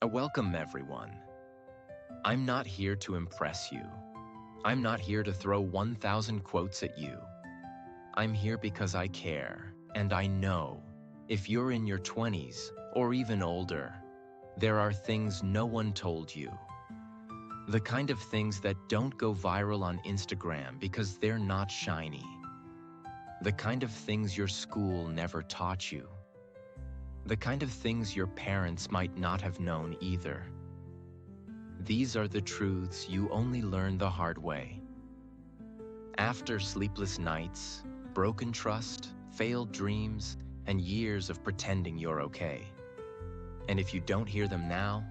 Welcome, everyone. I'm not here to impress you. I'm not here to throw 1,000 quotes at you. I'm here because I care, and I know if you're in your 20s or even older, there are things no one told you. The kind of things that don't go viral on Instagram because they're not shiny. The kind of things your school never taught you. The kind of things your parents might not have known either. These are the truths you only learn the hard way. After sleepless nights, broken trust, failed dreams, and years of pretending you're okay. And if you don't hear them now,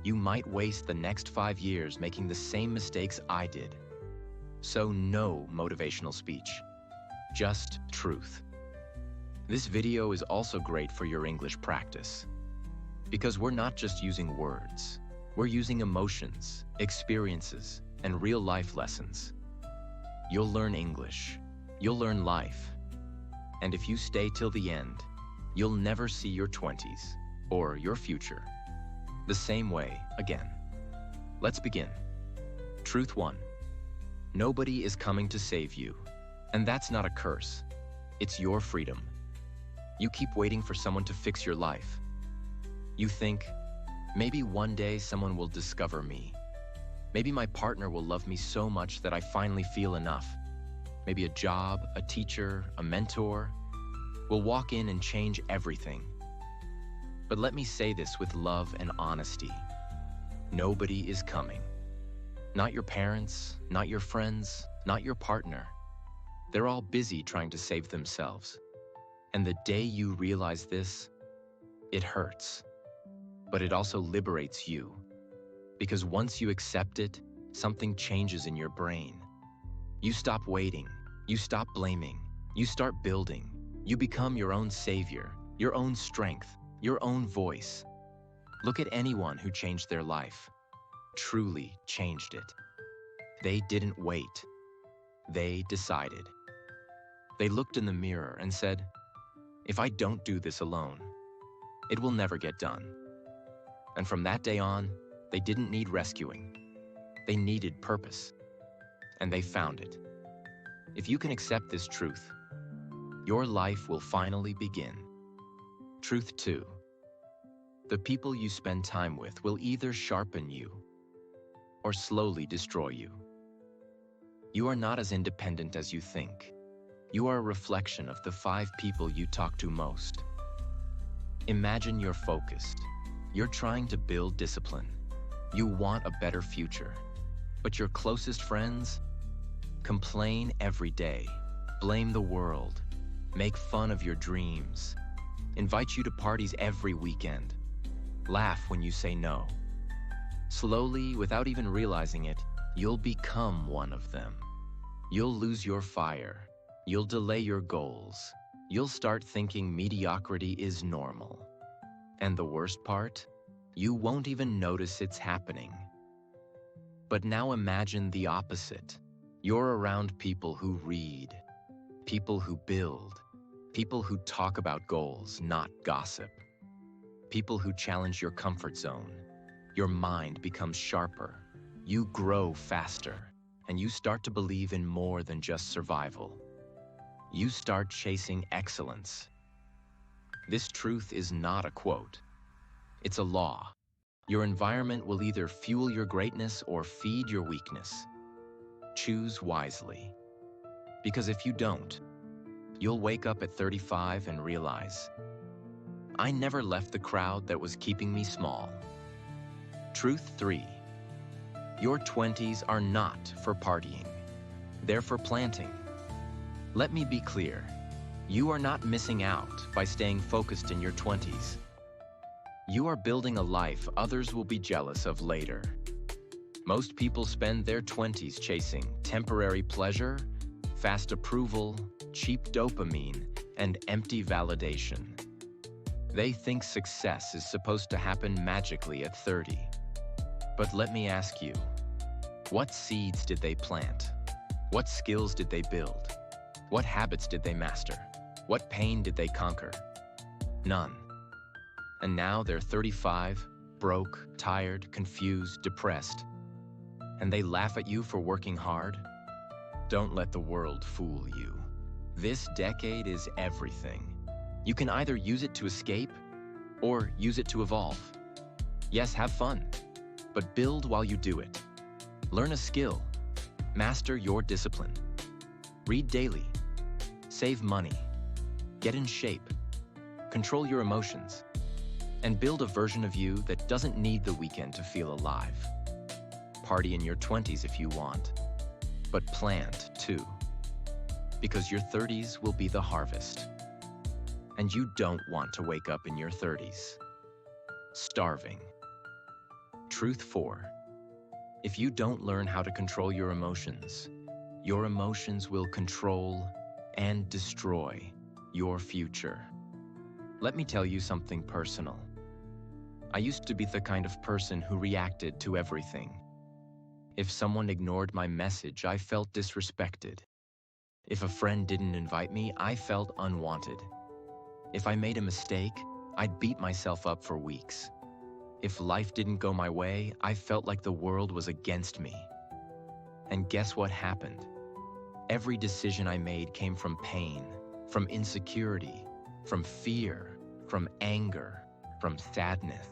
you might waste the next 5 years making the same mistakes I did. So no motivational speech, just truth. This video is also great for your English practice, because we're not just using words, we're using emotions, experiences, and real-life lessons. You'll learn English, you'll learn life, and if you stay till the end, you'll never see your 20s, or your future, the same way again. Let's begin. Truth 1. Nobody is coming to save you, and that's not a curse. It's your freedom. You keep waiting for someone to fix your life. You think, maybe one day someone will discover me. Maybe my partner will love me so much that I finally feel enough. Maybe a job, a teacher, a mentor will walk in and change everything. But let me say this with love and honesty. Nobody is coming. Not your parents, not your friends, not your partner. They're all busy trying to save themselves. And the day you realize this, it hurts. But it also liberates you. Because once you accept it, something changes in your brain. You stop waiting, you stop blaming, you start building. You become your own savior, your own strength, your own voice. Look at anyone who changed their life, truly changed it. They didn't wait. They decided. They looked in the mirror and said, if I don't do this alone, it will never get done. And from that day on, they didn't need rescuing. They needed purpose. And they found it. If you can accept this truth, your life will finally begin. Truth 2. The people you spend time with will either sharpen you or slowly destroy you. You are not as independent as you think. You are a reflection of the 5 people you talk to most. Imagine you're focused. You're trying to build discipline. You want a better future. But your closest friends complain every day, blame the world, make fun of your dreams, invite you to parties every weekend, laugh when you say no. Slowly, without even realizing it, you'll become one of them. You'll lose your fire. You'll delay your goals. You'll start thinking mediocrity is normal. And the worst part? You won't even notice it's happening. But now imagine the opposite. You're around people who read, people who build, people who talk about goals, not gossip, people who challenge your comfort zone. Your mind becomes sharper. You grow faster, and you start to believe in more than just survival. You start chasing excellence. This truth is not a quote. It's a law. Your environment will either fuel your greatness or feed your weakness. Choose wisely. Because if you don't, you'll wake up at 35 and realize, I never left the crowd that was keeping me small. Truth 3. Your 20s are not for partying. They're for planting. Let me be clear. You are not missing out by staying focused in your 20s. You are building a life others will be jealous of later. Most people spend their 20s chasing temporary pleasure, fast approval, cheap dopamine, and empty validation. They think success is supposed to happen magically at 30. But let me ask you, what seeds did they plant? What skills did they build? What habits did they master? What pain did they conquer? None. And now they're 35, broke, tired, confused, depressed, and they laugh at you for working hard? Don't let the world fool you. This decade is everything. You can either use it to escape or use it to evolve. Yes, have fun, but build while you do it. Learn a skill. Master your discipline. Read daily. Save money. Get in shape. Control your emotions. And build a version of you that doesn't need the weekend to feel alive. Party in your 20s if you want, but plant too. Because your 30s will be the harvest. And you don't want to wake up in your 30s starving. Truth 4. If you don't learn how to control your emotions will control and destroy your future. Let me tell you something personal. I used to be the kind of person who reacted to everything. If someone ignored my message, I felt disrespected. If a friend didn't invite me, I felt unwanted. If I made a mistake, I'd beat myself up for weeks. If life didn't go my way, I felt like the world was against me. And guess what happened? Every decision I made came from pain, from insecurity, from fear, from anger, from sadness.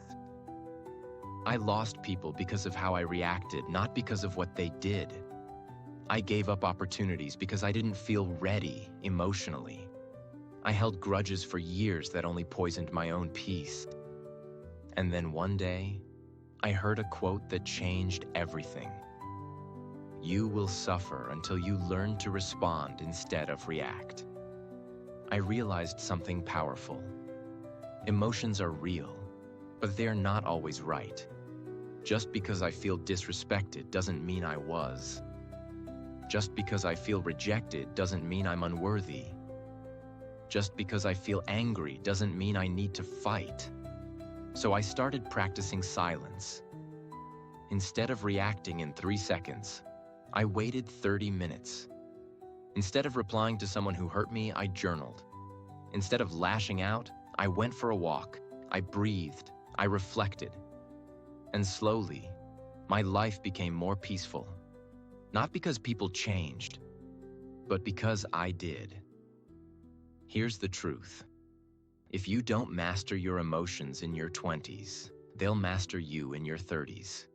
I lost people because of how I reacted, not because of what they did. I gave up opportunities because I didn't feel ready emotionally. I held grudges for years that only poisoned my own peace. And then one day, I heard a quote that changed everything. You will suffer until you learn to respond instead of react. I realized something powerful. Emotions are real, but they're not always right. Just because I feel disrespected doesn't mean I was. Just because I feel rejected doesn't mean I'm unworthy. Just because I feel angry doesn't mean I need to fight. So I started practicing silence. Instead of reacting in 3 seconds, I waited 30 minutes. Instead of replying to someone who hurt me, I journaled. Instead of lashing out, I went for a walk. I breathed. I reflected. And slowly, my life became more peaceful. Not because people changed, but because I did. Here's the truth. If you don't master your emotions in your 20s, they'll master you in your 30s.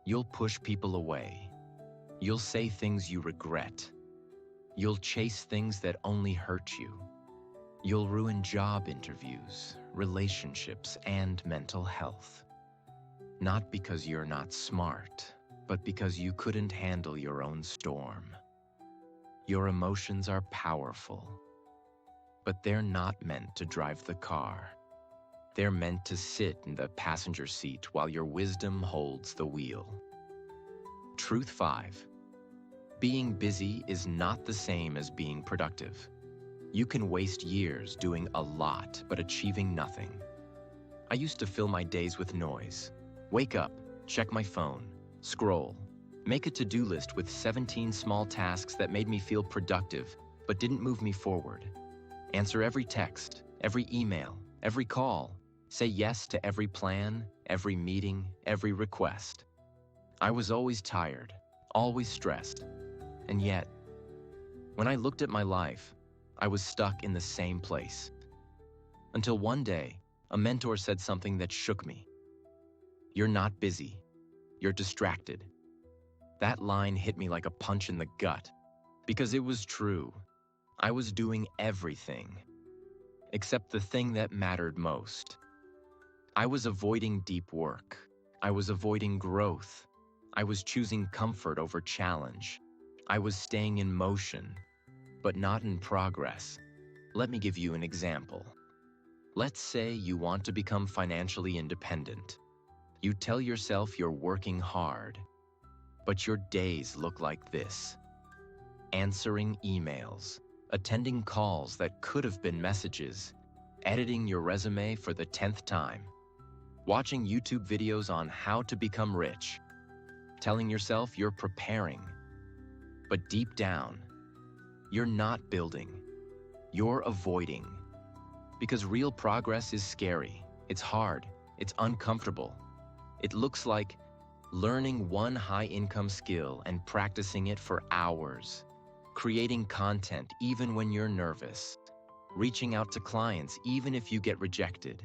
You'll push people away. You'll say things you regret. You'll chase things that only hurt you. You'll ruin job interviews, relationships, and mental health. Not because you're not smart, but because you couldn't handle your own storm. Your emotions are powerful, but they're not meant to drive the car. They're meant to sit in the passenger seat while your wisdom holds the wheel. Truth 5. Being busy is not the same as being productive. You can waste years doing a lot but achieving nothing. I used to fill my days with noise. Wake up, check my phone, scroll, make a to-do list with 17 small tasks that made me feel productive but didn't move me forward. Answer every text, every email, every call. Say yes to every plan, every meeting, every request. I was always tired, always stressed. And yet, when I looked at my life, I was stuck in the same place. Until one day, a mentor said something that shook me. You're not busy. You're distracted. That line hit me like a punch in the gut, because it was true. I was doing everything, except the thing that mattered most. I was avoiding deep work. I was avoiding growth. I was choosing comfort over challenge. I was staying in motion, but not in progress. Let me give you an example. Let's say you want to become financially independent. You tell yourself you're working hard, but your days look like this. Answering emails, attending calls that could have been messages, editing your resume for the 10th time, watching YouTube videos on how to become rich, telling yourself you're preparing. But deep down, you're not building. You're avoiding. Because real progress is scary. It's hard. It's uncomfortable. It looks like learning one high-income skill and practicing it for hours, creating content even when you're nervous, reaching out to clients even if you get rejected,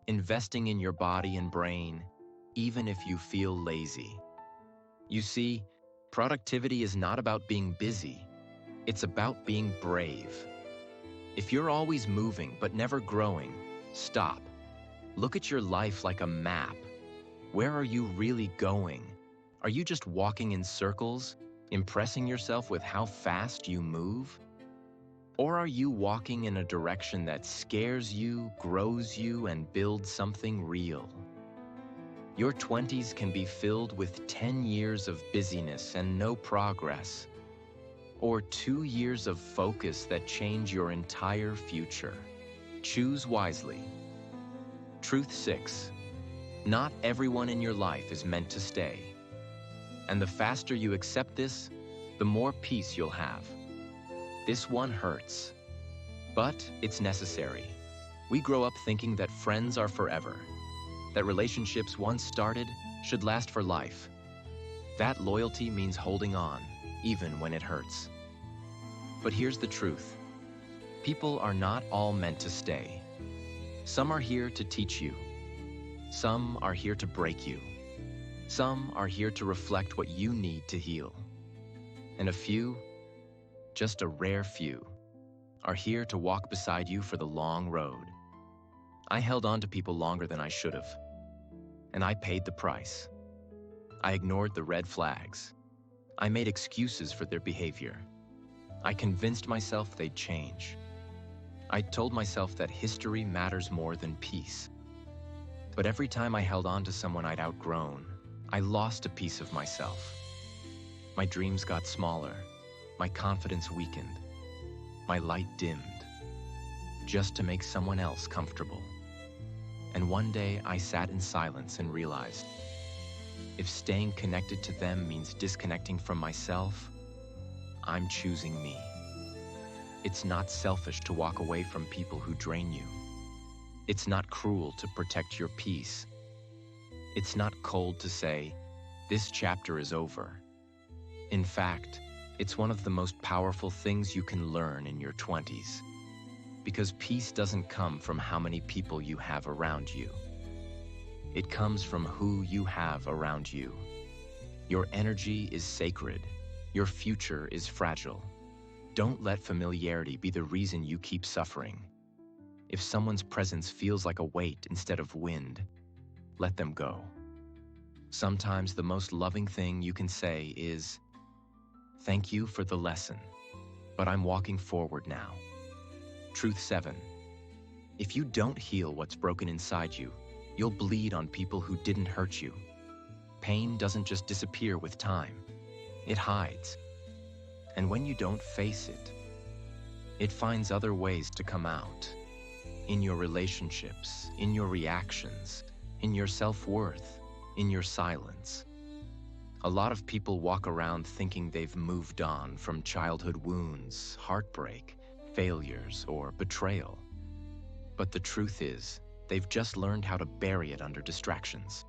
investing in your body and brain even if you feel lazy. You see, productivity is not about being busy, it's about being brave. If you're always moving but never growing, stop. Look at your life like a map. Where are you really going? Are you just walking in circles, impressing yourself with how fast you move? Or are you walking in a direction that scares you, grows you, and builds something real? Your 20s can be filled with 10 years of busyness and no progress, or 2 years of focus that change your entire future. Choose wisely. Truth 6. Not everyone in your life is meant to stay. And the faster you accept this, the more peace you'll have. This one hurts, but it's necessary. We grow up thinking that friends are forever, that relationships once started should last for life. That loyalty means holding on, even when it hurts. But here's the truth. People are not all meant to stay. Some are here to teach you. Some are here to break you. Some are here to reflect what you need to heal. And a few, just a rare few, are here to walk beside you for the long road. I held on to people longer than I should have, and I paid the price. I ignored the red flags. I made excuses for their behavior. I convinced myself they'd change. I told myself that history matters more than peace. But every time I held on to someone I'd outgrown, I lost a piece of myself. My dreams got smaller. My confidence weakened. My light dimmed, just to make someone else comfortable. And one day I sat in silence and realized, if staying connected to them means disconnecting from myself, I'm choosing me. It's not selfish to walk away from people who drain you. It's not cruel to protect your peace. It's not cold to say, this chapter is over. In fact, it's one of the most powerful things you can learn in your 20s. Because peace doesn't come from how many people you have around you. It comes from who you have around you. Your energy is sacred. Your future is fragile. Don't let familiarity be the reason you keep suffering. If someone's presence feels like a weight instead of wind, let them go. Sometimes the most loving thing you can say is, thank you for the lesson, but I'm walking forward now. Truth 7. If you don't heal what's broken inside you, you'll bleed on people who didn't hurt you. Pain doesn't just disappear with time. It hides. And when you don't face it, it finds other ways to come out. In your relationships, in your reactions, in your self-worth, in your silence. A lot of people walk around thinking they've moved on from childhood wounds, heartbreak, failures, or betrayal. But the truth is, they've just learned how to bury it under distractions.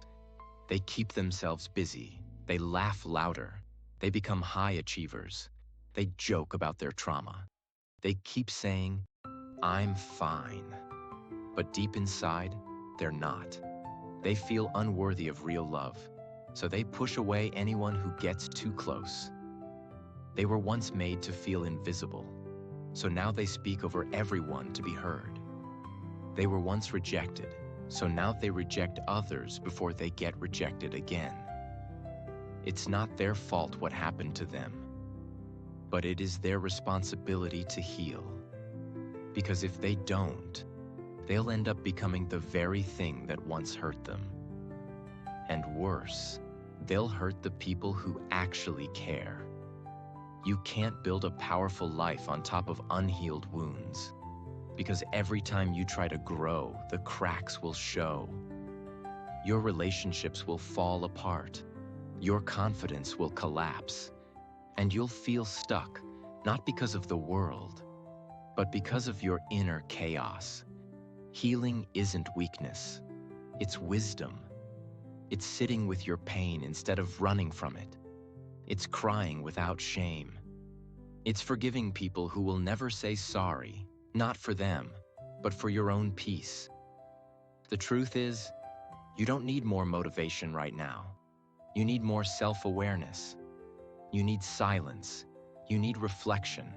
They keep themselves busy. They laugh louder. They become high achievers. They joke about their trauma. They keep saying, I'm fine. But deep inside, they're not. They feel unworthy of real love, so they push away anyone who gets too close. They were once made to feel invisible, so now they speak over everyone to be heard. They were once rejected, so now they reject others before they get rejected again. It's not their fault what happened to them, but it is their responsibility to heal. Because if they don't, they'll end up becoming the very thing that once hurt them. And worse, they'll hurt the people who actually care. You can't build a powerful life on top of unhealed wounds, because every time you try to grow, the cracks will show. Your relationships will fall apart. Your confidence will collapse. And you'll feel stuck, not because of the world, but because of your inner chaos. Healing isn't weakness, it's wisdom. It's sitting with your pain instead of running from it. It's crying without shame. It's forgiving people who will never say sorry, not for them, but for your own peace. The truth is, you don't need more motivation right now. You need more self-awareness. You need silence. You need reflection.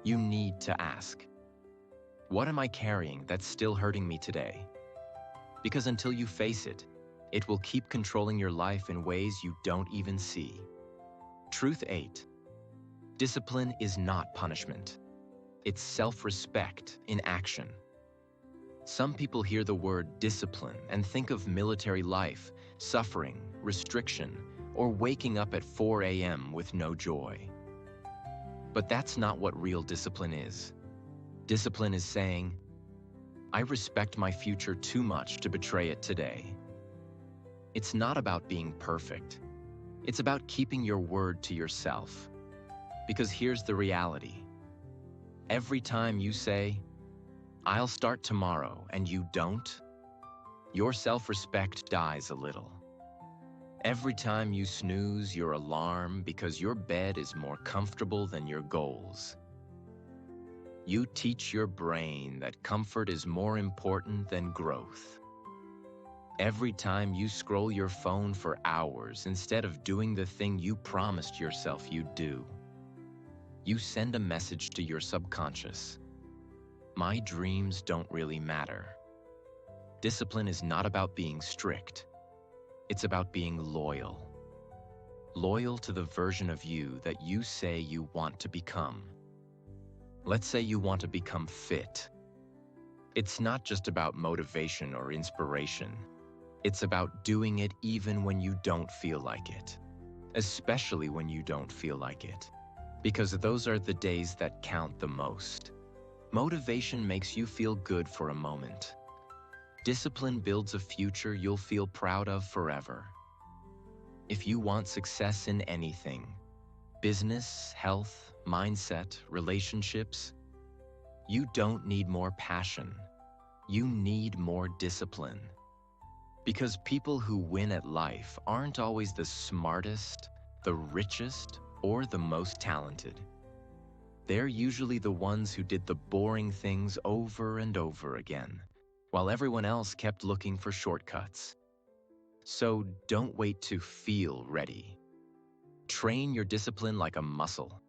You need to ask, what am I carrying that's still hurting me today? Because until you face it, it will keep controlling your life in ways you don't even see. Truth 8. Discipline is not punishment. It's self-respect in action. Some people hear the word discipline and think of military life, suffering, restriction, or waking up at 4 a.m. with no joy. But that's not what real discipline is. Discipline is saying, I respect my future too much to betray it today. It's not about being perfect. It's about keeping your word to yourself. Because here's the reality. Every time you say, I'll start tomorrow, and you don't, your self-respect dies a little. Every time you snooze your alarm because your bed is more comfortable than your goals, you teach your brain that comfort is more important than growth. Every time you scroll your phone for hours instead of doing the thing you promised yourself you'd do, you send a message to your subconscious. My dreams don't really matter. Discipline is not about being strict. It's about being loyal. Loyal to the version of you that you say you want to become. Let's say you want to become fit. It's not just about motivation or inspiration. It's about doing it even when you don't feel like it. Especially when you don't feel like it. Because those are the days that count the most. Motivation makes you feel good for a moment. Discipline builds a future you'll feel proud of forever. If you want success in anything, business, health, mindset, relationships, you don't need more passion. You need more discipline. Because people who win at life aren't always the smartest, the richest, or the most talented. They're usually the ones who did the boring things over and over again, while everyone else kept looking for shortcuts. So don't wait to feel ready. Train your discipline like a muscle.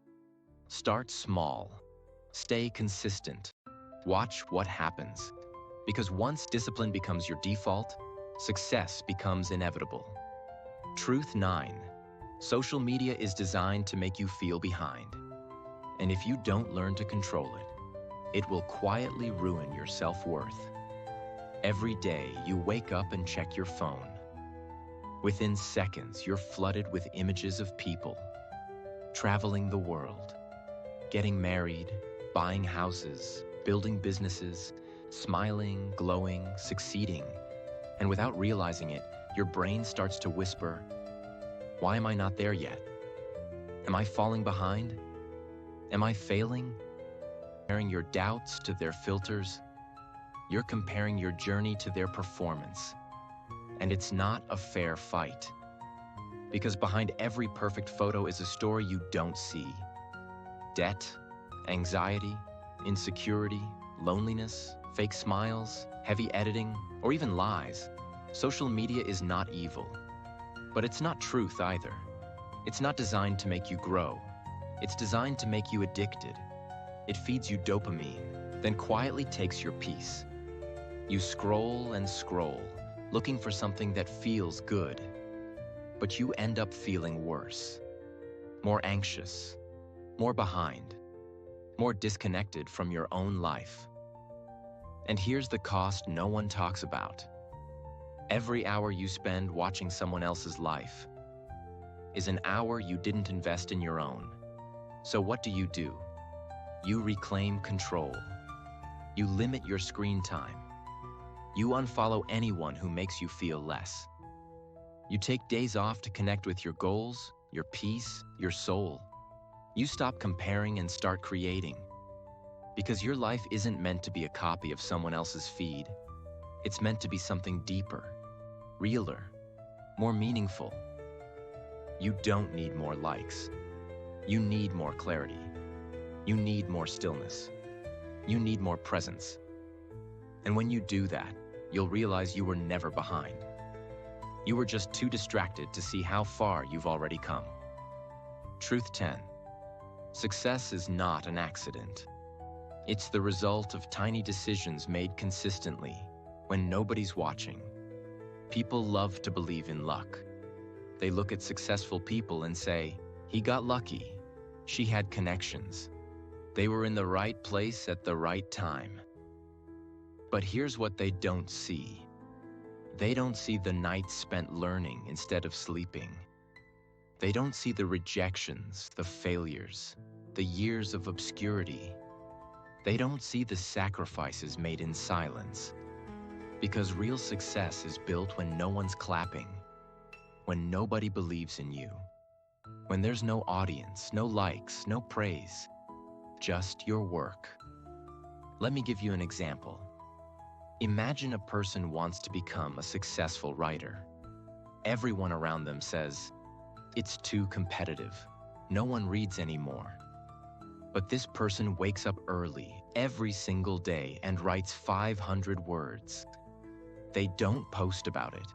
Start small. Stay consistent. Watch what happens. Because once discipline becomes your default, success becomes inevitable. Truth 9. Social media is designed to make you feel behind. And if you don't learn to control it, it will quietly ruin your self-worth. Every day, you wake up and check your phone. Within seconds, you're flooded with images of people traveling the world, getting married, buying houses, building businesses, smiling, glowing, succeeding. And without realizing it, your brain starts to whisper, why am I not there yet? Am I falling behind? Am I failing? Comparing your doubts to their filters, you're comparing your journey to their performance. And it's not a fair fight. Because behind every perfect photo is a story you don't see. Debt, anxiety, insecurity, loneliness, fake smiles, heavy editing, or even lies. Social media is not evil. But it's not truth either. It's not designed to make you grow. It's designed to make you addicted. It feeds you dopamine, then quietly takes your peace. You scroll and scroll, looking for something that feels good. But you end up feeling worse. More anxious, more behind, more disconnected from your own life. And here's the cost no one talks about. Every hour you spend watching someone else's life is an hour you didn't invest in your own. So what do? You reclaim control. You limit your screen time. You unfollow anyone who makes you feel less. You take days off to connect with your goals, your peace, your soul. You stop comparing and start creating. Because your life isn't meant to be a copy of someone else's feed. It's meant to be something deeper, realer, more meaningful. You don't need more likes. You need more clarity. You need more stillness. You need more presence. And when you do that, you'll realize you were never behind. You were just too distracted to see how far you've already come. Truth 10. Success is not an accident. It's the result of tiny decisions made consistently when nobody's watching. People love to believe in luck. They look at successful people and say, he got lucky. She had connections. They were in the right place at the right time. But here's what they don't see. They don't see the nights spent learning instead of sleeping. They don't see the rejections, the failures, the years of obscurity. They don't see the sacrifices made in silence. Because real success is built when no one's clapping, when nobody believes in you, when there's no audience, no likes, no praise, just your work. Let me give you an example. Imagine a person wants to become a successful writer. Everyone around them says, it's too competitive. No one reads anymore. But this person wakes up early every single day and writes 500 words. They don't post about it.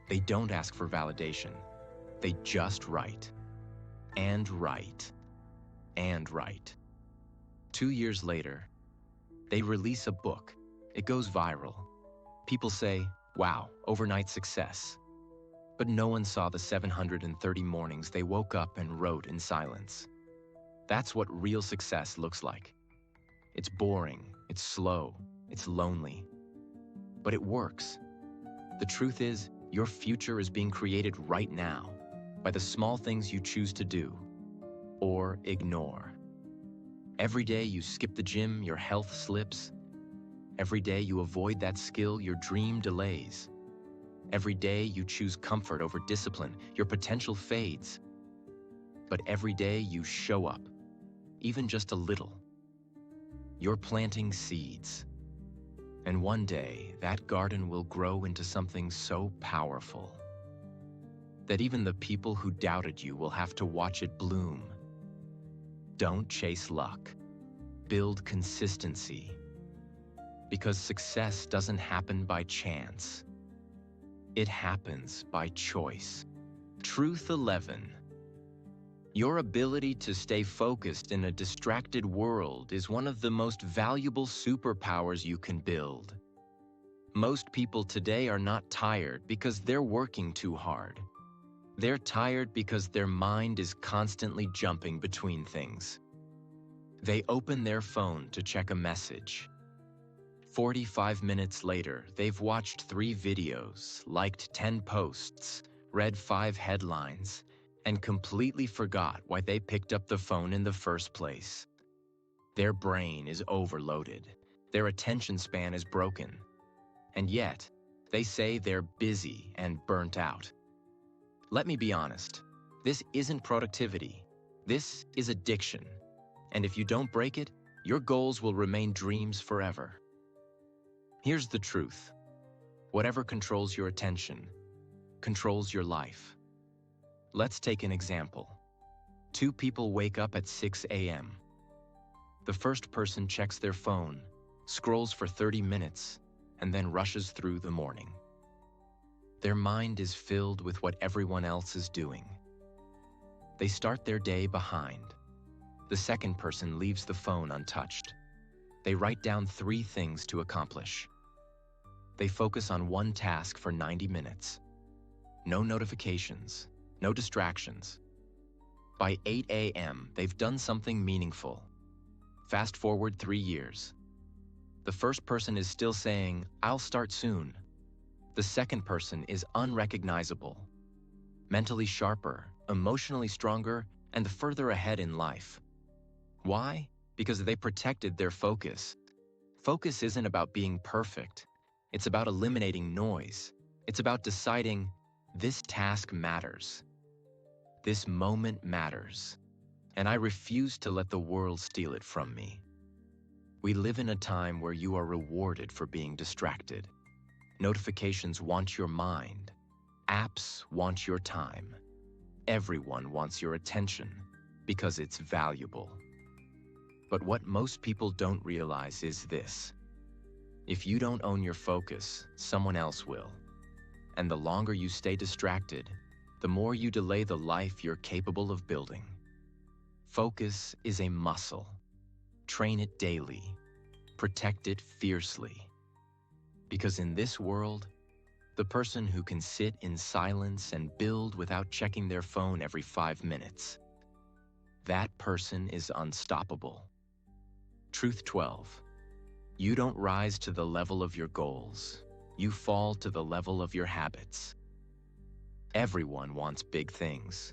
They don't ask for validation. They just write. And write. And write. 2 years later, they release a book. It goes viral. People say, wow, overnight success. But no one saw the 730 mornings they woke up and wrote in silence. That's what real success looks like. It's boring, it's slow, it's lonely. But it works. The truth is, your future is being created right now by the small things you choose to do or ignore. Every day you skip the gym, your health slips. Every day you avoid that skill, your dream delays. Every day you choose comfort over discipline, your potential fades. But every day you show up, even just a little. You're planting seeds. And one day, that garden will grow into something so powerful that even the people who doubted you will have to watch it bloom. Don't chase luck. Build consistency. Because success doesn't happen by chance. It happens by choice. Truth 11. Your ability to stay focused in a distracted world is one of the most valuable superpowers you can build. Most people today are not tired because they're working too hard. They're tired because their mind is constantly jumping between things. They open their phone to check a message. 45 minutes later, they've watched 3 videos, liked 10 posts, read 5 headlines, and completely forgot why they picked up the phone in the first place. Their brain is overloaded. Their attention span is broken. And yet, they say they're busy and burnt out. Let me be honest. This isn't productivity. This is addiction. And if you don't break it, your goals will remain dreams forever. Here's the truth. Whatever controls your attention, controls your life. Let's take an example. 2 people wake up at 6 a.m. The first person checks their phone, scrolls for 30 minutes, and then rushes through the morning. Their mind is filled with what everyone else is doing. They start their day behind. The second person leaves the phone untouched. They write down 3 things to accomplish. They focus on one task for 90 minutes. No notifications, no distractions. By 8 a.m., they've done something meaningful. Fast forward 3 years. The first person is still saying, I'll start soon. The second person is unrecognizable, mentally sharper, emotionally stronger, and further ahead in life. Why? Because they protected their focus. Focus isn't about being perfect. It's about eliminating noise. It's about deciding, this task matters. This moment matters. And I refuse to let the world steal it from me. We live in a time where you are rewarded for being distracted. Notifications want your mind. Apps want your time. Everyone wants your attention because it's valuable. But what most people don't realize is this. If you don't own your focus, someone else will. And the longer you stay distracted, the more you delay the life you're capable of building. Focus is a muscle. Train it daily. Protect it fiercely. Because in this world, the person who can sit in silence and build without checking their phone every 5 minutes, that person is unstoppable. Truth 12. You don't rise to the level of your goals. You fall to the level of your habits. Everyone wants big things.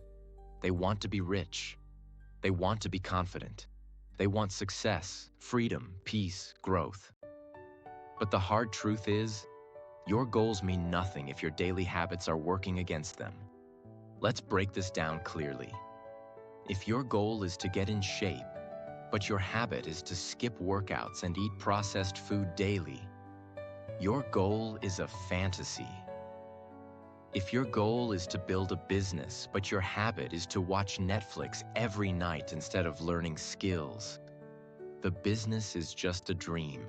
They want to be rich. They want to be confident. They want success, freedom, peace, growth. But the hard truth is, your goals mean nothing if your daily habits are working against them. Let's break this down clearly. If your goal is to get in shape, but your habit is to skip workouts and eat processed food daily, your goal is a fantasy. If your goal is to build a business, but your habit is to watch Netflix every night instead of learning skills, the business is just a dream.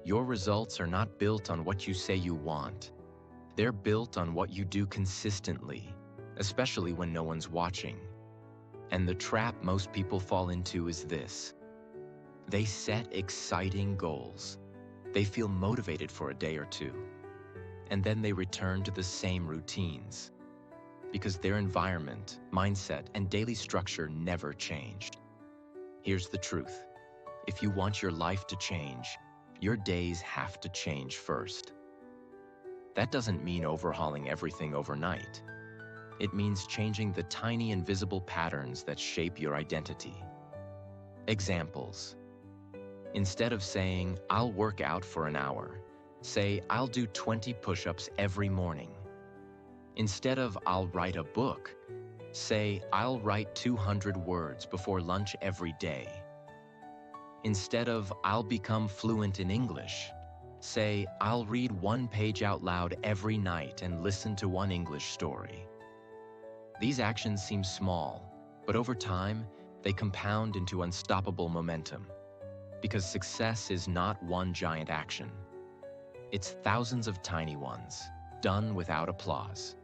Your results are not built on what you say you want. They're built on what you do consistently, especially when no one's watching. And the trap most people fall into is this. They set exciting goals. They feel motivated for a day or two. And then they return to the same routines. Because their environment, mindset, and daily structure never changed. Here's the truth. If you want your life to change, your days have to change first. That doesn't mean overhauling everything overnight. It means changing the tiny invisible patterns that shape your identity. Examples. Instead of saying, I'll work out for an hour, say, I'll do 20 push-ups every morning. Instead of, I'll write a book, say, I'll write 200 words before lunch every day. Instead of, I'll become fluent in English, say, I'll read 1 page out loud every night and listen to 1 English story. These actions seem small, but over time, they compound into unstoppable momentum. Because success is not one giant action. It's thousands of tiny ones, done without applause.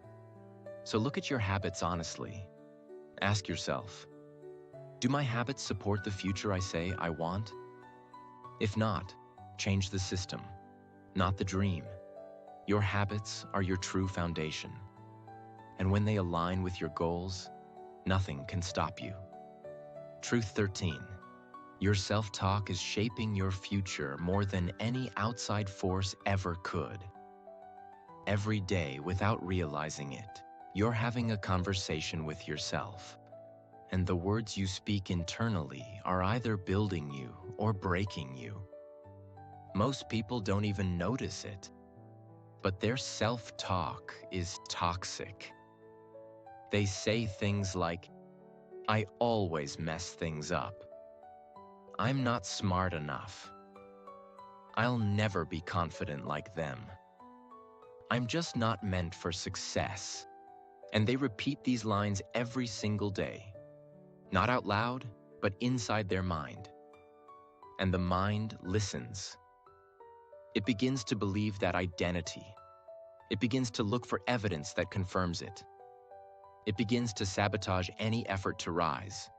So look at your habits honestly. Ask yourself, do my habits support the future I say I want? If not, change the system, not the dream. Your habits are your true foundation. And when they align with your goals, nothing can stop you. Truth 13. Your self-talk is shaping your future more than any outside force ever could. Every day, without realizing it, you're having a conversation with yourself. And the words you speak internally are either building you or breaking you. Most people don't even notice it, but their self-talk is toxic. They say things like, I always mess things up. I'm not smart enough. I'll never be confident like them. I'm just not meant for success. And they repeat these lines every single day. Not out loud, but inside their mind. And the mind listens. It begins to believe that identity. It begins to look for evidence that confirms it. It begins to sabotage any effort to rise.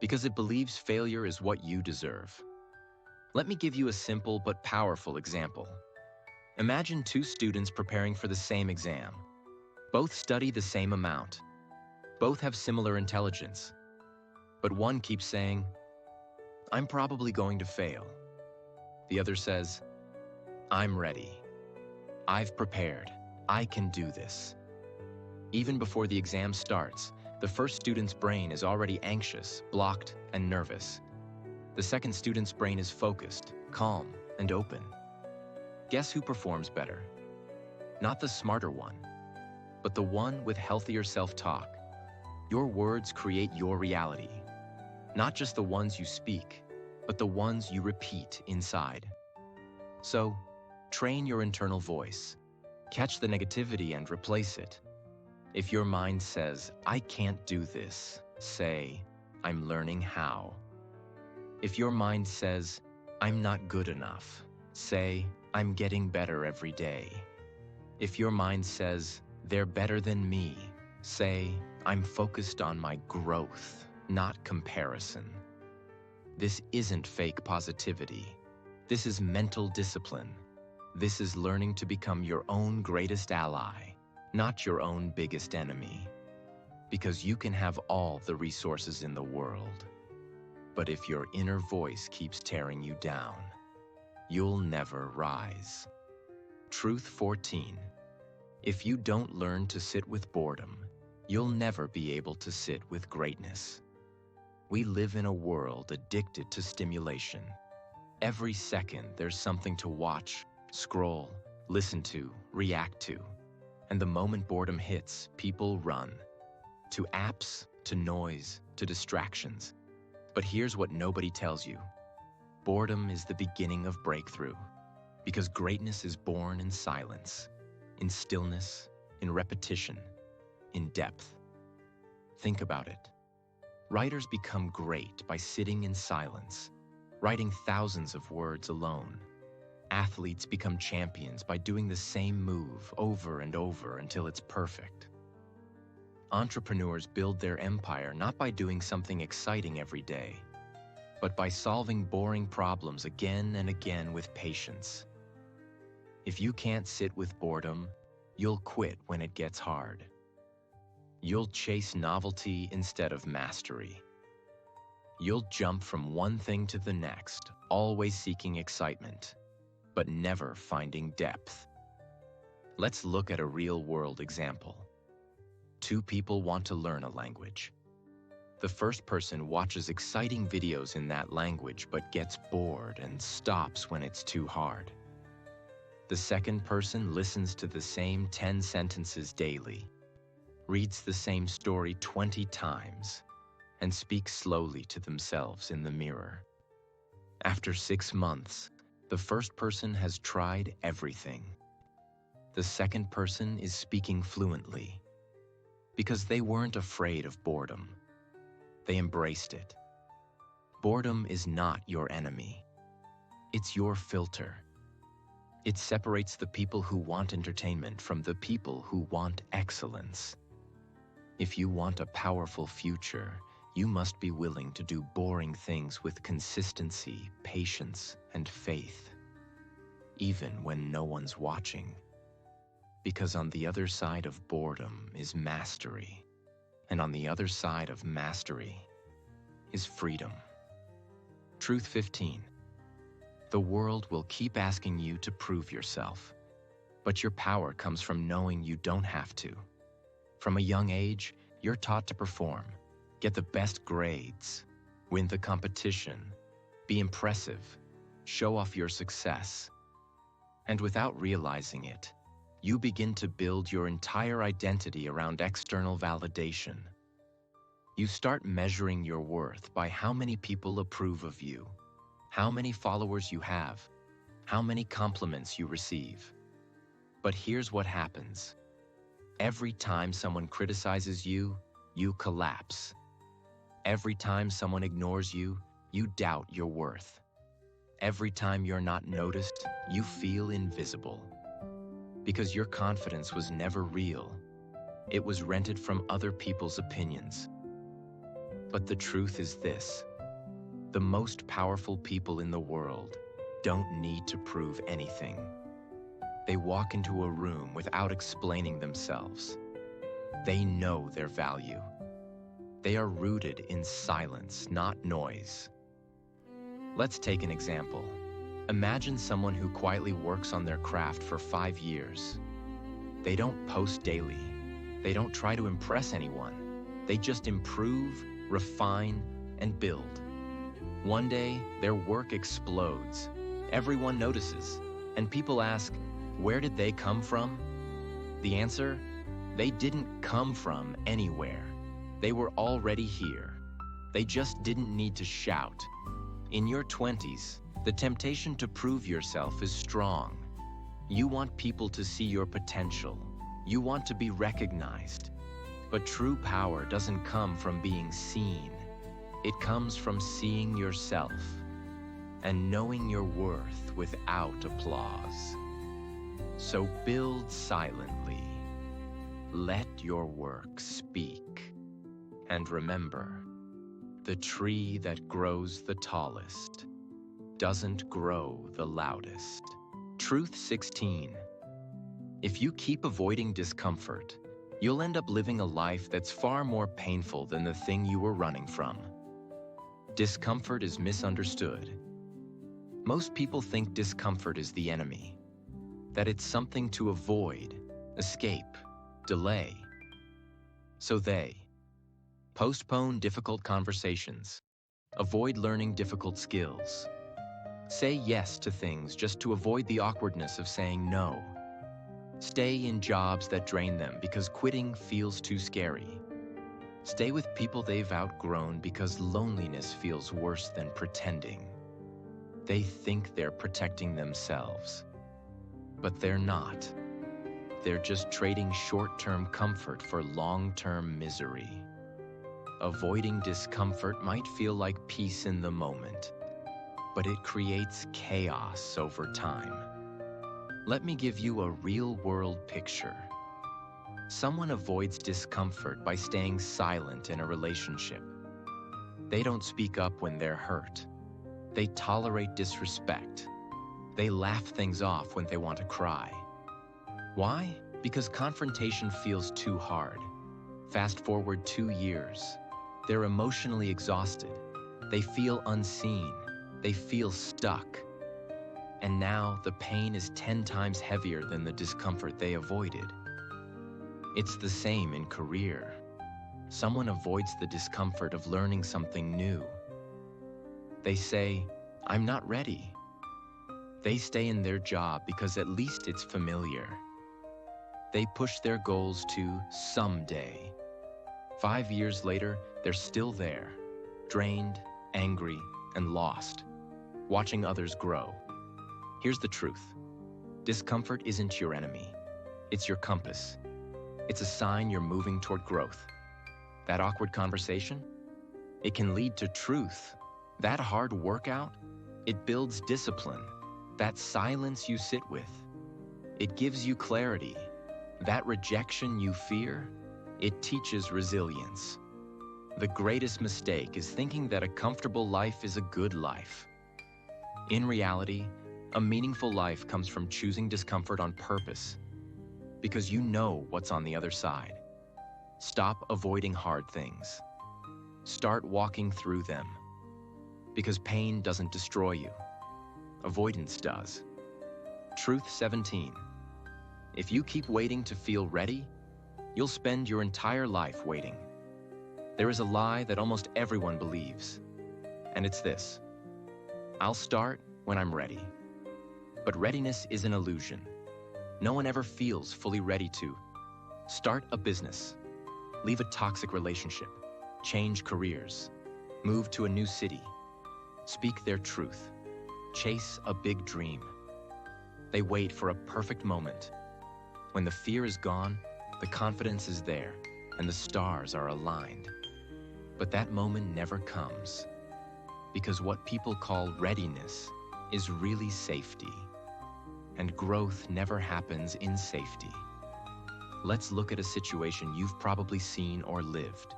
Because it believes failure is what you deserve. Let me give you a simple but powerful example. Imagine 2 students preparing for the same exam. Both study the same amount. Both have similar intelligence. But one keeps saying, I'm probably going to fail. The other says, I'm ready. I've prepared. I can do this. Even before the exam starts, the first student's brain is already anxious, blocked, and nervous. The second student's brain is focused, calm, and open. Guess who performs better? Not the smarter one, but the one with healthier self-talk. Your words create your reality. Not just the ones you speak, but the ones you repeat inside. So, train your internal voice. Catch the negativity and replace it. If your mind says, "I can't do this," say, "I'm learning how." If your mind says, "I'm not good enough," say, "I'm getting better every day." If your mind says, "They're better than me," say, "I'm focused on my growth, not comparison." This isn't fake positivity. This is mental discipline. This is learning to become your own greatest ally, not your own biggest enemy. Because you can have all the resources in the world. But if your inner voice keeps tearing you down, you'll never rise. Truth 14. If you don't learn to sit with boredom, you'll never be able to sit with greatness. We live in a world addicted to stimulation. Every second, there's something to watch, scroll, listen to, react to. And the moment boredom hits, people run. To apps, to noise, to distractions. But here's what nobody tells you. Boredom is the beginning of breakthrough. Because greatness is born in silence, in stillness, in repetition, in depth. Think about it. Writers become great by sitting in silence, writing thousands of words alone. Athletes become champions by doing the same move over and over until it's perfect. Entrepreneurs build their empire not by doing something exciting every day, but by solving boring problems again and again with patience. If you can't sit with boredom, you'll quit when it gets hard. You'll chase novelty instead of mastery. You'll jump from one thing to the next, always seeking excitement, but never finding depth. Let's look at a real-world example. Two people want to learn a language. The first person watches exciting videos in that language but gets bored and stops when it's too hard. The second person listens to the same 10 sentences daily, reads the same story 20 times, and speaks slowly to themselves in the mirror. After 6 months, the first person has tried everything. The second person is speaking fluently because they weren't afraid of boredom. They embraced it. Boredom is not your enemy. It's your filter. It separates the people who want entertainment from the people who want excellence. If you want a powerful future, you must be willing to do boring things with consistency, patience, and faith, even when no one's watching. Because on the other side of boredom is mastery, and on the other side of mastery is freedom. Truth 15. The world will keep asking you to prove yourself, but your power comes from knowing you don't have to. From a young age, you're taught to perform, get the best grades, win the competition, be impressive, show off your success. And without realizing it, you begin to build your entire identity around external validation. You start measuring your worth by how many people approve of you, how many followers you have, how many compliments you receive. But here's what happens. Every time someone criticizes you, you collapse. Every time someone ignores you, you doubt your worth. Every time you're not noticed, you feel invisible. Because your confidence was never real. It was rented from other people's opinions. But the truth is this: the most powerful people in the world don't need to prove anything. They walk into a room without explaining themselves. They know their value. They are rooted in silence, not noise. Let's take an example. Imagine someone who quietly works on their craft for 5 years. They don't post daily. They don't try to impress anyone. They just improve, refine, and build. One day, their work explodes. Everyone notices, and people ask, where did they come from? The answer? They didn't come from anywhere. They were already here. They just didn't need to shout. In your 20s, the temptation to prove yourself is strong. You want people to see your potential. You want to be recognized. But true power doesn't come from being seen. It comes from seeing yourself and knowing your worth without applause. So build silently. Let your work speak. And remember, the tree that grows the tallest doesn't grow the loudest. Truth 16. If you keep avoiding discomfort, you'll end up living a life that's far more painful than the thing you were running from. Discomfort is misunderstood. Most people think discomfort is the enemy, that it's something to avoid, escape, delay. So they postpone difficult conversations, avoid learning difficult skills, say yes to things just to avoid the awkwardness of saying no, stay in jobs that drain them because quitting feels too scary, stay with people they've outgrown because loneliness feels worse than pretending. They think they're protecting themselves, but they're not. They're just trading short-term comfort for long-term misery. Avoiding discomfort might feel like peace in the moment, but it creates chaos over time. Let me give you a real-world picture. Someone avoids discomfort by staying silent in a relationship. They don't speak up when they're hurt. They tolerate disrespect. They laugh things off when they want to cry. Why? Because confrontation feels too hard. Fast forward 2 years. They're emotionally exhausted. They feel unseen. They feel stuck. And now the pain is 10 times heavier than the discomfort they avoided. It's the same in career. Someone avoids the discomfort of learning something new. They say, "I'm not ready." They stay in their job because at least it's familiar. They push their goals to someday. 5 years later, they're still there, drained, angry, and lost, watching others grow. Here's the truth. Discomfort isn't your enemy. It's your compass. It's a sign you're moving toward growth. That awkward conversation? It can lead to truth. That hard workout? It builds discipline. That silence you sit with? It gives you clarity. That rejection you fear? It teaches resilience. The greatest mistake is thinking that a comfortable life is a good life. In reality, a meaningful life comes from choosing discomfort on purpose, because you know what's on the other side. Stop avoiding hard things. Start walking through them, because pain doesn't destroy you. Avoidance does. Truth 17. If you keep waiting to feel ready, you'll spend your entire life waiting. There is a lie that almost everyone believes, and it's this: I'll start when I'm ready. But readiness is an illusion. No one ever feels fully ready to start a business, leave a toxic relationship, change careers, move to a new city, speak their truth, chase a big dream. They wait for a perfect moment. When the fear is gone, the confidence is there, and the stars are aligned. But that moment never comes, because what people call readiness is really safety, and growth never happens in safety. Let's look at a situation you've probably seen or lived.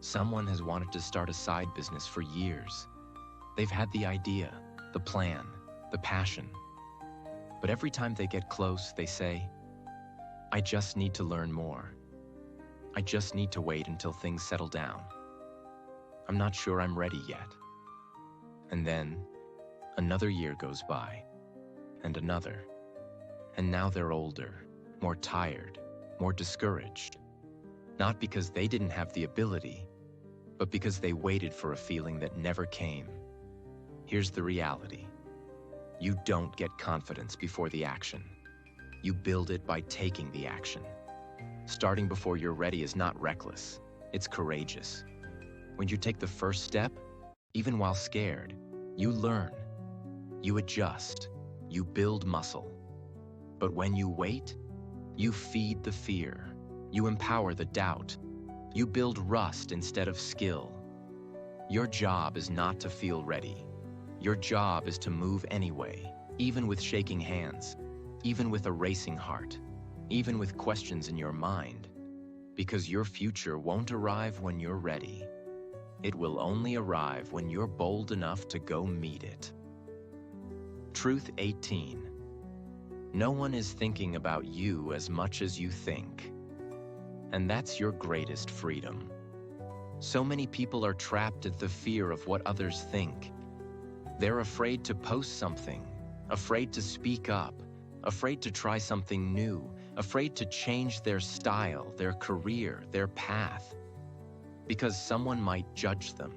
Someone has wanted to start a side business for years. They've had the idea, the plan, the passion. But every time they get close, they say, "I just need to learn more. I just need to wait until things settle down. I'm not sure I'm ready yet." And then another year goes by, and another. And now they're older, more tired, more discouraged. Not because they didn't have the ability, but because they waited for a feeling that never came. Here's the reality. You don't get confidence before the action. You build it by taking the action. Starting before you're ready is not reckless, it's courageous. When you take the first step, even while scared, you learn, you adjust, you build muscle. But when you wait, you feed the fear. You empower the doubt. You build rust instead of skill. Your job is not to feel ready. Your job is to move anyway, even with shaking hands, even with a racing heart, even with questions in your mind, because your future won't arrive when you're ready. It will only arrive when you're bold enough to go meet it. Truth 18. No one is thinking about you as much as you think. And that's your greatest freedom. So many people are trapped at the fear of what others think. They're afraid to post something, afraid to speak up, afraid to try something new, afraid to change their style, their career, their path, because someone might judge them.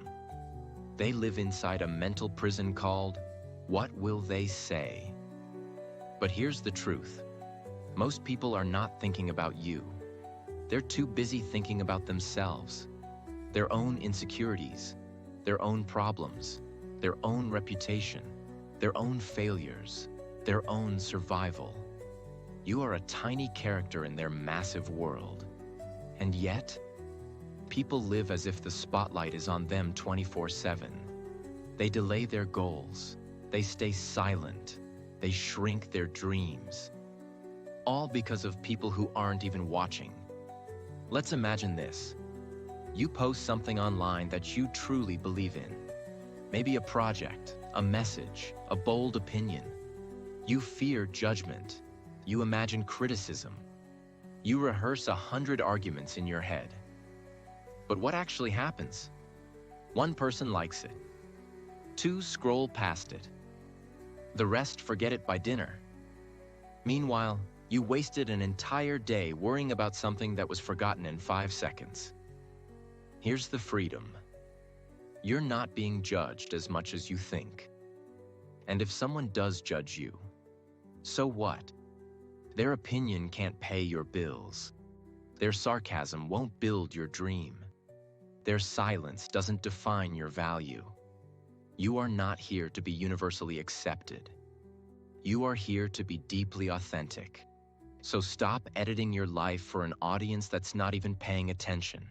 They live inside a mental prison called, "What will they say?" But here's the truth. Most people are not thinking about you. They're too busy thinking about themselves, their own insecurities, their own problems, their own reputation, their own failures, their own survival. You are a tiny character in their massive world. And yet, people live as if the spotlight is on them 24/7. They delay their goals. They stay silent. They shrink their dreams. All because of people who aren't even watching. Let's imagine this. You post something online that you truly believe in. Maybe a project, a message, a bold opinion. You fear judgment. You imagine criticism. You rehearse 100 arguments in your head. But what actually happens? One person likes it. 2 scroll past it. The rest forget it by dinner. Meanwhile, you wasted an entire day worrying about something that was forgotten in 5 seconds. Here's the freedom. You're not being judged as much as you think. And if someone does judge you, so what? Their opinion can't pay your bills. Their sarcasm won't build your dream. Their silence doesn't define your value. You are not here to be universally accepted. You are here to be deeply authentic. So stop editing your life for an audience that's not even paying attention.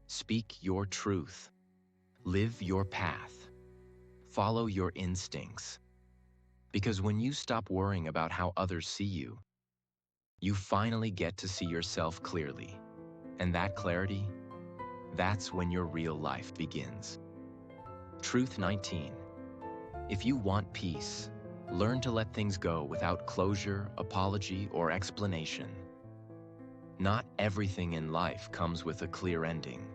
Speak your truth. Live your path. Follow your instincts. Because when you stop worrying about how others see you, you finally get to see yourself clearly. And that clarity, that's when your real life begins. Truth 19. If you want peace, learn to let things go without closure, apology, or explanation. Not everything in life comes with a clear ending.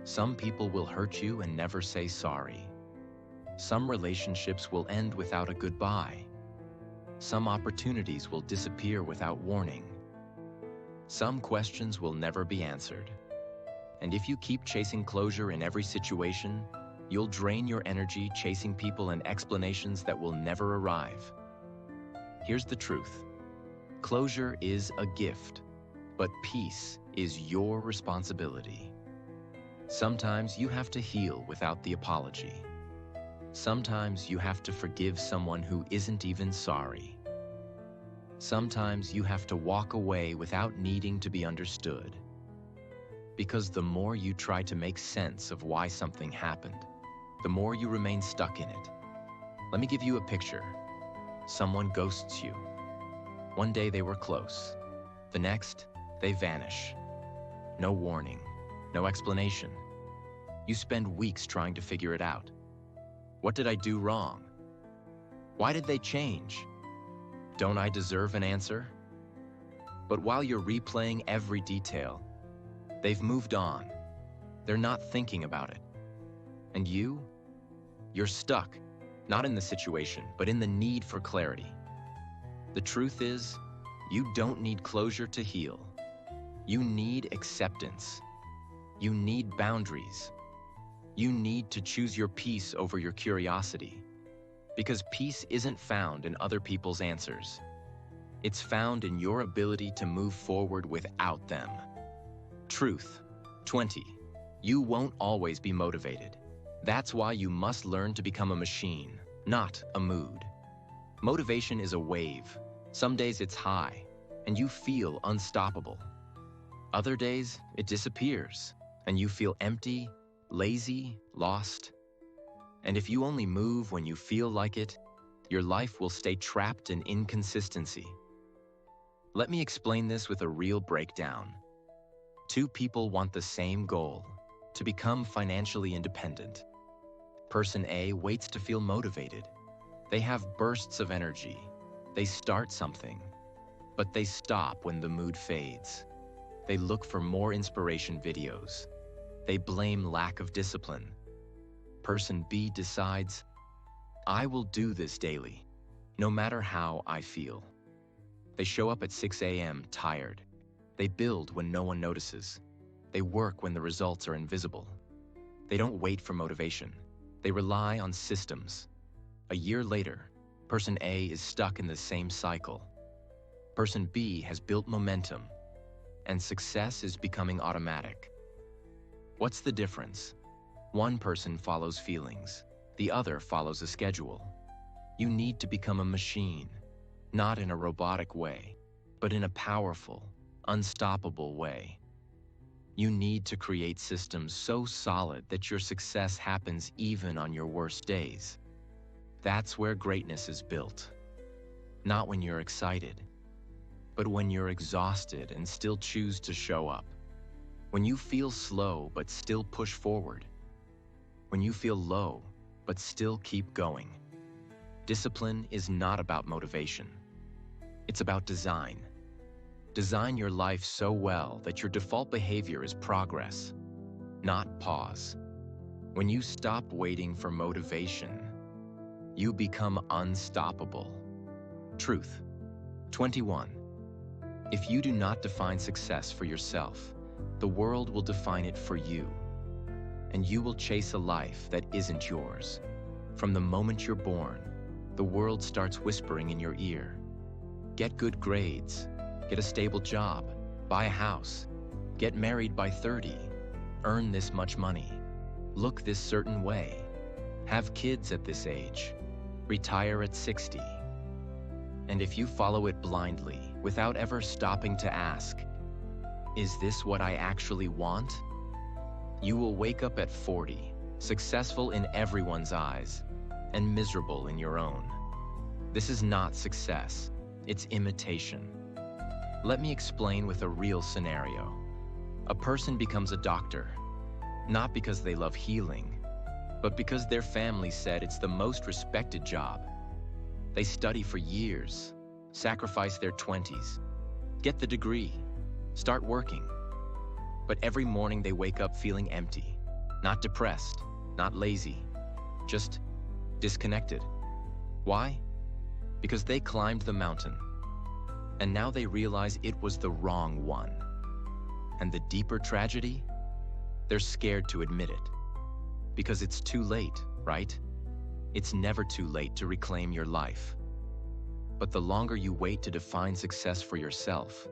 Some people will hurt you and never say sorry. Some relationships will end without a goodbye. Some opportunities will disappear without warning. Some questions will never be answered. And if you keep chasing closure in every situation, you'll drain your energy chasing people and explanations that will never arrive. Here's the truth. Closure is a gift, but peace is your responsibility. Sometimes you have to heal without the apology. Sometimes you have to forgive someone who isn't even sorry. Sometimes you have to walk away without needing to be understood. Because the more you try to make sense of why something happened, the more you remain stuck in it. Let me give you a picture. Someone ghosts you. One day they were close. The next, they vanish. No warning, no explanation. You spend weeks trying to figure it out. What did I do wrong? Why did they change? Don't I deserve an answer? But while you're replaying every detail, they've moved on. They're not thinking about it. And you're stuck, not in the situation, but in the need for clarity. The truth is, you don't need closure to heal. You need acceptance. You need boundaries. You need to choose your peace over your curiosity. Because peace isn't found in other people's answers. It's found in your ability to move forward without them. Truth 20. You won't always be motivated. That's why you must learn to become a machine, not a mood. Motivation is a wave. Some days it's high, and you feel unstoppable. Other days, it disappears, and you feel empty, lazy, lost. And if you only move when you feel like it, your life will stay trapped in inconsistency. Let me explain this with a real breakdown. Two people want the same goal, to become financially independent. Person A waits to feel motivated. They have bursts of energy. They start something, but they stop when the mood fades. They look for more inspiration videos. They blame lack of discipline. Person B decides, I will do this daily, no matter how I feel. They show up at 6 a.m. tired. They build when no one notices. They work when the results are invisible. They don't wait for motivation. They rely on systems. A year later, Person A is stuck in the same cycle. Person B has built momentum, and success is becoming automatic. What's the difference? One person follows feelings. The other follows a schedule. You need to become a machine, not in a robotic way, but in a powerful, unstoppable way. You need to create systems so solid that your success happens even on your worst days. That's where greatness is built. Not when you're excited, but when you're exhausted and still choose to show up. When you feel slow but still push forward. When you feel low but still keep going. Discipline is not about motivation. It's about design. Design your life so well that your default behavior is progress, not pause. When you stop waiting for motivation, you become unstoppable. Truth. 21. If you do not define success for yourself, the world will define it for you, and you will chase a life that isn't yours. From the moment you're born, the world starts whispering in your ear. Get good grades, get a stable job, buy a house, get married by 30, earn this much money, look this certain way, have kids at this age, retire at 60. And if you follow it blindly, without ever stopping to ask, is this what I actually want? You will wake up at 40, successful in everyone's eyes, and miserable in your own. This is not success, it's imitation. Let me explain with a real scenario. A person becomes a doctor, not because they love healing, but because their family said it's the most respected job. They study for years, sacrifice their 20s, get the degree, start working. But every morning they wake up feeling empty, not depressed, not lazy, just disconnected. Why? Because they climbed the mountain, and now they realize it was the wrong one. And the deeper tragedy? They're scared to admit it. Because it's too late, right? It's never too late to reclaim your life. But the longer you wait to define success for yourself,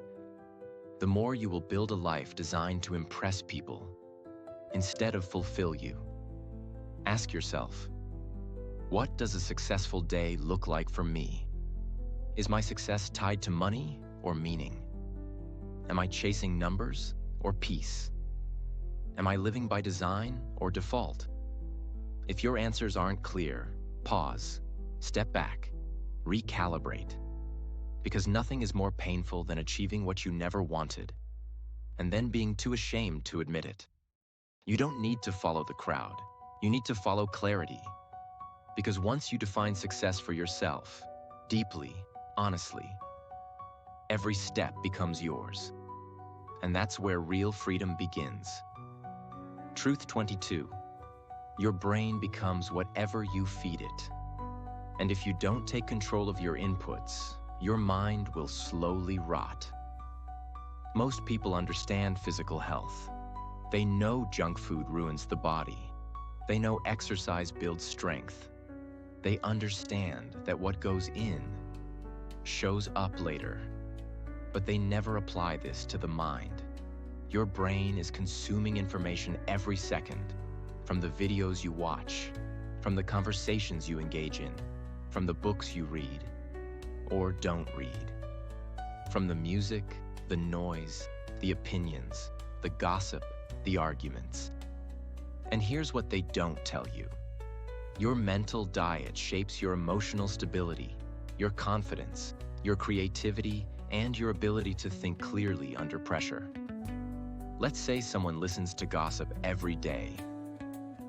the more you will build a life designed to impress people instead of fulfill you. Ask yourself, what does a successful day look like for me? Is my success tied to money or meaning? Am I chasing numbers or peace? Am I living by design or default? If your answers aren't clear, pause, step back, recalibrate. Because nothing is more painful than achieving what you never wanted, and then being too ashamed to admit it. You don't need to follow the crowd. You need to follow clarity. Because once you define success for yourself, deeply, honestly, every step becomes yours. And that's where real freedom begins. Truth 22. Your brain becomes whatever you feed it. And if you don't take control of your inputs, your mind will slowly rot. Most people understand physical health. They know junk food ruins the body. They know exercise builds strength. They understand that what goes in shows up later. But they never apply this to the mind. Your brain is consuming information every second, from the videos you watch, from the conversations you engage in, from the books you read, or don't read. From the music, the noise, the opinions, the gossip, the arguments. And here's what they don't tell you. Your mental diet shapes your emotional stability, your confidence, your creativity, and your ability to think clearly under pressure. Let's say someone listens to gossip every day.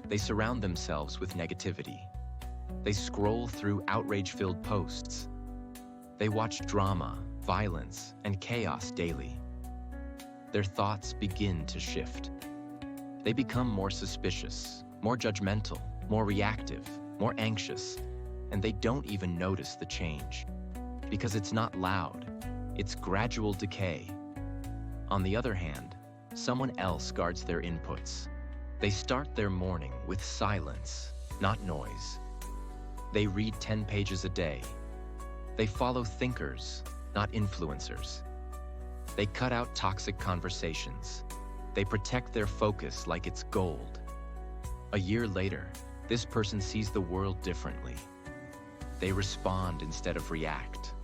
They surround themselves with negativity. They scroll through outrage-filled posts. They watch drama, violence, and chaos daily. Their thoughts begin to shift. They become more suspicious, more judgmental, more reactive, more anxious, and they don't even notice the change. Because it's not loud, it's gradual decay. On the other hand, someone else guards their inputs. They start their morning with silence, not noise. They read 10 pages a day. They follow thinkers, not influencers. They cut out toxic conversations. They protect their focus like it's gold. A year later, this person sees the world differently. They respond instead of react.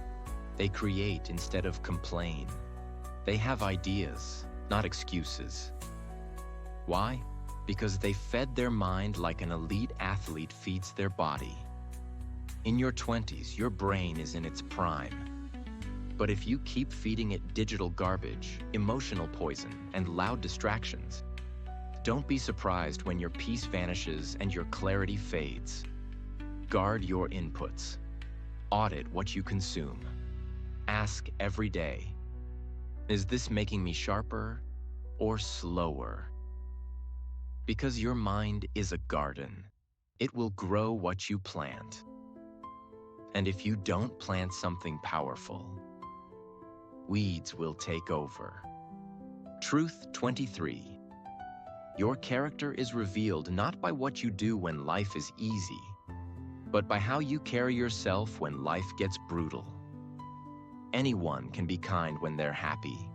They create instead of complain. They have ideas, not excuses. Why? Because they fed their mind like an elite athlete feeds their body. In your 20s, your brain is in its prime. But if you keep feeding it digital garbage, emotional poison, and loud distractions, don't be surprised when your peace vanishes and your clarity fades. Guard your inputs. Audit what you consume. Ask every day, is this making me sharper or slower? Because your mind is a garden. It will grow what you plant. And if you don't plant something powerful, weeds will take over. Truth 23. Your character is revealed not by what you do when life is easy, but by how you carry yourself when life gets brutal. Anyone can be kind when they're happy.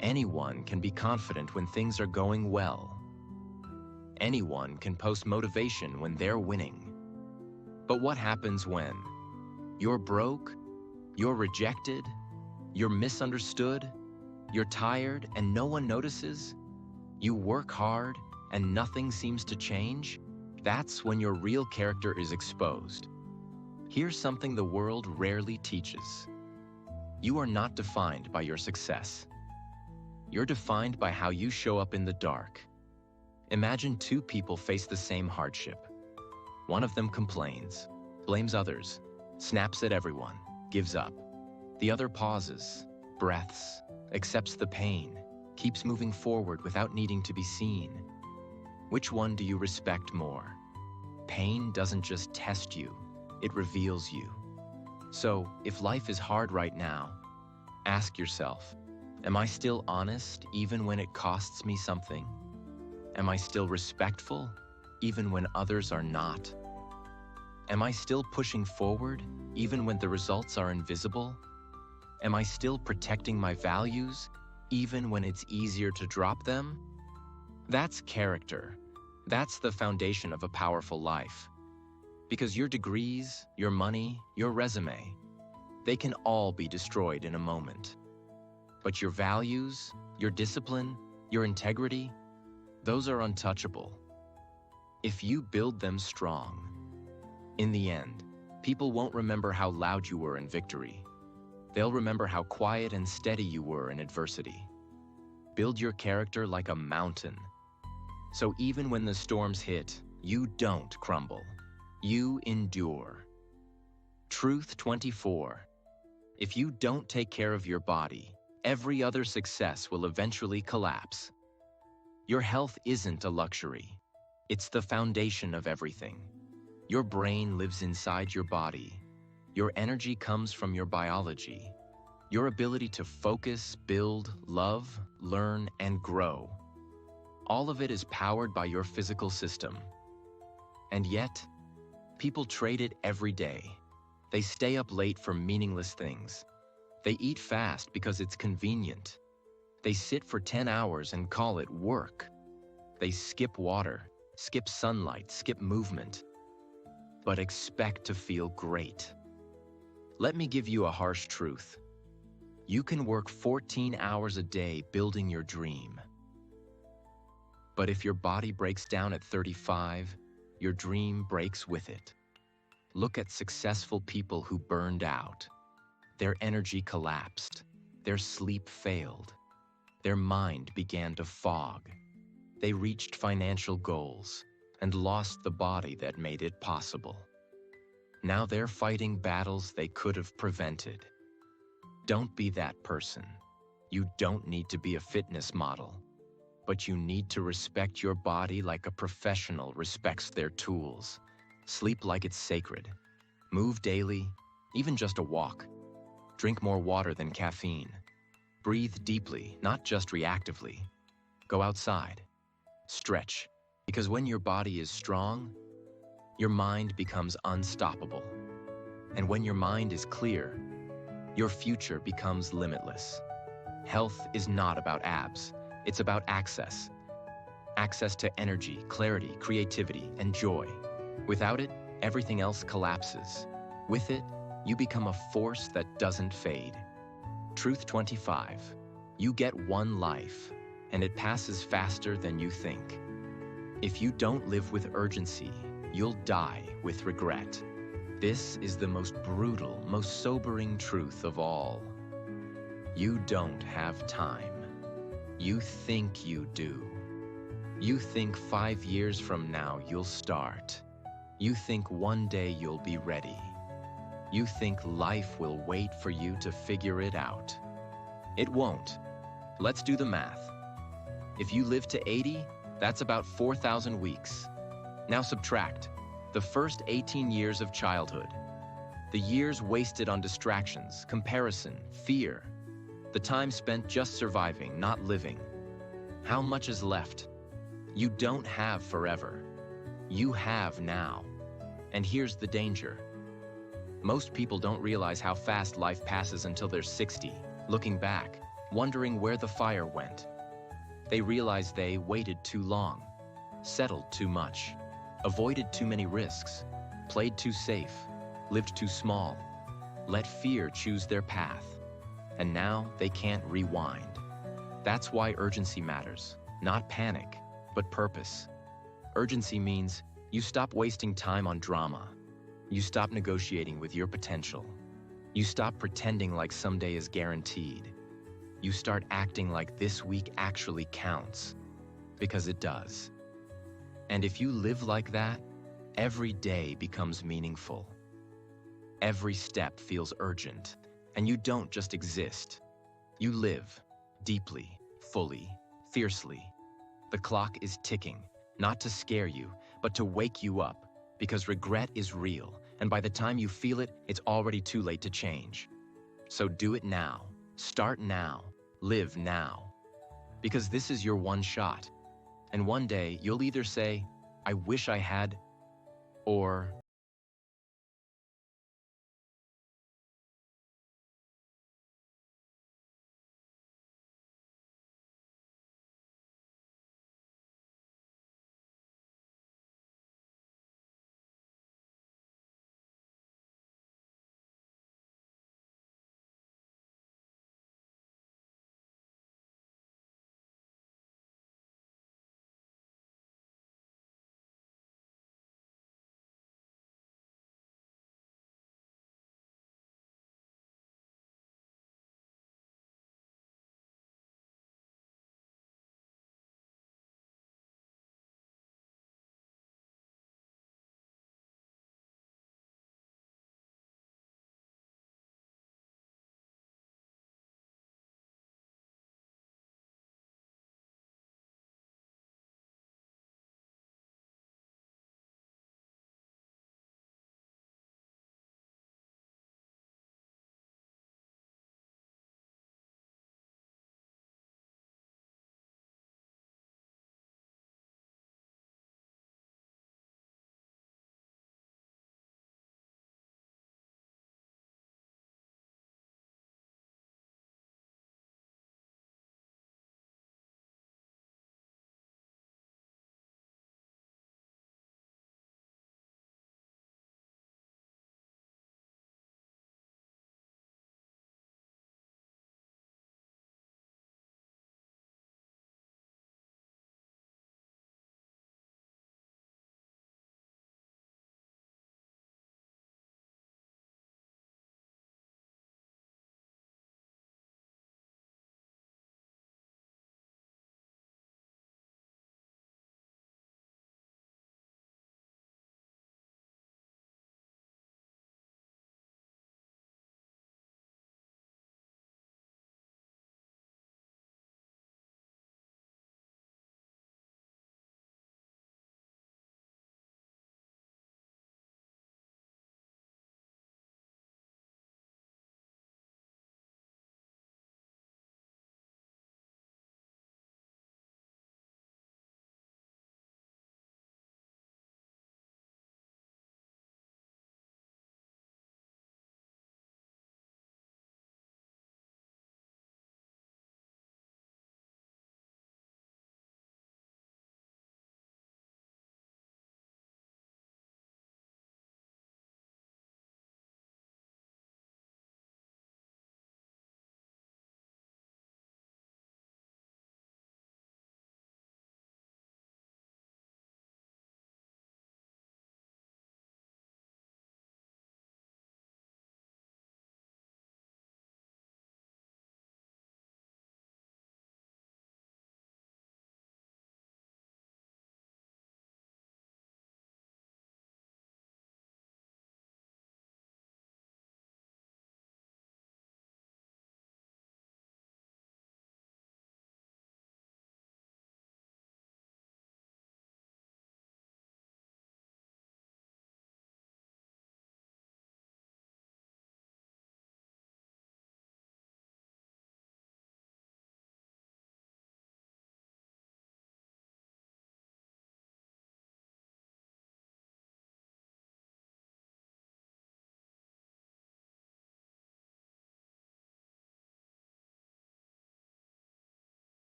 Anyone can be confident when things are going well. Anyone can post motivation when they're winning. But what happens when you're broke, you're rejected, you're misunderstood, you're tired and no one notices? You work hard and nothing seems to change? That's when your real character is exposed. Here's something the world rarely teaches. You are not defined by your success. You're defined by how you show up in the dark. Imagine two people face the same hardship. One of them complains, blames others, snaps at everyone, gives up. The other pauses, breaths, accepts the pain, keeps moving forward without needing to be seen. Which one do you respect more? Pain doesn't just test you, it reveals you. So, if life is hard right now, ask yourself, am I still honest even when it costs me something? Am I still respectful even when others are not? Am I still pushing forward even when the results are invisible? Am I still protecting my values even when it's easier to drop them? That's character. That's the foundation of a powerful life. Because your degrees, your money, your resume, they can all be destroyed in a moment. But your values, your discipline, your integrity, those are untouchable. If you build them strong, in the end, people won't remember how loud you were in victory. They'll remember how quiet and steady you were in adversity. Build your character like a mountain. So even when the storms hit, you don't crumble. You endure. Truth 24. If you don't take care of your body, every other success will eventually collapse. Your health isn't a luxury. It's the foundation of everything. Your brain lives inside your body. Your energy comes from your biology. Your ability to focus, build, love, learn, and grow. All of it is powered by your physical system. And yet, people trade it every day. They stay up late for meaningless things. They eat fast because it's convenient. They sit for 10 hours and call it work. They skip water, skip sunlight, skip movement, but expect to feel great. Let me give you a harsh truth. You can work 14 hours a day building your dream. But if your body breaks down at 35, your dream breaks with it. Look at successful people who burned out. Their energy collapsed. Their sleep failed. Their mind began to fog. They reached financial goals and lost the body that made it possible. Now they're fighting battles they could have prevented. Don't be that person. You don't need to be a fitness model, but you need to respect your body like a professional respects their tools. Sleep like it's sacred. Move daily, even just a walk. Drink more water than caffeine. Breathe deeply, not just reactively. Go outside. Stretch, because when your body is strong, your mind becomes unstoppable. And when your mind is clear, your future becomes limitless. Health is not about abs, it's about access. Access to energy, clarity, creativity, and joy. Without it, everything else collapses. With it, you become a force that doesn't fade. Truth 25. You get one life, and it passes faster than you think. If you don't live with urgency, you'll die with regret. This is the most brutal, most sobering truth of all. You don't have time. You think you do. You think 5 years from now you'll start. You think one day you'll be ready. You think life will wait for you to figure it out. It won't. Let's do the math. If you live to 80, that's about 4,000 weeks. Now subtract the first 18 years of childhood, the years wasted on distractions, comparison, fear, the time spent just surviving, not living. How much is left? You don't have forever. You have now. And here's the danger. Most people don't realize how fast life passes until they're 60, looking back, wondering where the fire went. They realize they waited too long, settled too much, avoided too many risks, played too safe, lived too small, let fear choose their path, and now they can't rewind. That's why urgency matters, not panic, but purpose. Urgency means you stop wasting time on drama. You stop negotiating with your potential. You stop pretending like someday is guaranteed. You start acting like this week actually counts, because it does. And if you live like that, every day becomes meaningful. Every step feels urgent, and you don't just exist. You live deeply, fully, fiercely. The clock is ticking, not to scare you, but to wake you up, because regret is real, and by the time you feel it, it's already too late to change. So do it now. Start now. Live now. Because this is your one shot. And one day, you'll either say, I wish I had, or